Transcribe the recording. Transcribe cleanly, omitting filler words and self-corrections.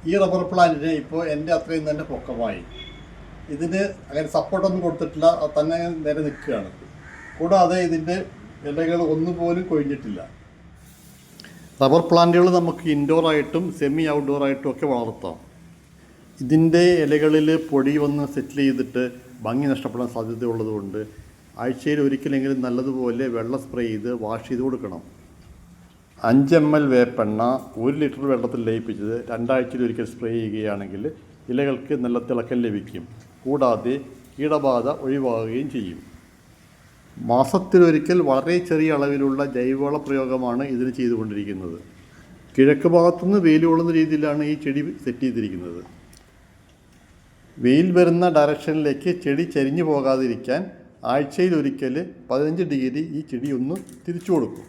ഈ റബ്ബർ പ്ലാന്റിന് ഇപ്പോൾ എൻ്റെ അത്രയും തന്നെ പൊക്കമായി. ഇതിന് അങ്ങനെ സപ്പോർട്ടൊന്നും കൊടുത്തിട്ടില്ല, അത് തന്നെ നേരെ നിൽക്കുകയാണ്. കൂടാതെ ഇതിൻ്റെ ഇലകൾ ഒന്നുപോലും കൊഴിഞ്ഞിട്ടില്ല. റബ്ബർ പ്ലാന്റുകൾ നമുക്ക് ഇൻഡോറായിട്ടും സെമി ഔട്ട്ഡോറായിട്ടും ഒക്കെ വളർത്താം. ഇതിൻ്റെ ഇലകളിൽ പൊടി വന്ന് സെറ്റിൽ ചെയ്തിട്ട് ഭംഗി നഷ്ടപ്പെടാൻ സാധ്യതയുള്ളതുകൊണ്ട് ആഴ്ചയിൽ ഒരിക്കലെങ്കിലും നല്ലതുപോലെ വെള്ളം സ്പ്രേ ചെയ്ത് വാഷ് ചെയ്ത് കൊടുക്കണം. 5 ml വേപ്പെണ്ണ 1 ലിറ്റർ വെള്ളത്തിൽ ലയിപ്പിച്ചത് 2 ആഴ്ചയിൽ ഒരിക്കൽ സ്പ്രേ ചെയ്യുകയാണെങ്കിൽ ഇലകൾക്ക് നല്ല തിളക്കം ലഭിക്കും. കൂടാതെ കീടബാധ ഒഴിവാകുകയും ചെയ്യും. മാസത്തിലൊരിക്കൽ വളരെ ചെറിയ അളവിലുള്ള ജൈവവള പ്രയോഗമാണ് ഇതിന് ചെയ്തുകൊണ്ടിരിക്കുന്നത്. കിഴക്ക് ഭാഗത്തുനിന്ന് വെയിൽ കൊള്ളുന്ന രീതിയിലാണ് ഈ ചെടി സെറ്റ് ചെയ്തിരിക്കുന്നത്. വെയിൽ വരുന്ന ഡയറക്ഷനിലേക്ക് ചെടി ചരിഞ്ഞു പോകാതിരിക്കാൻ ആഴ്ചയിൽ ഒരിക്കൽ 15 ഡിഗ്രി ഈ ചെടി ഒന്ന് തിരിച്ചു കൊടുക്കും.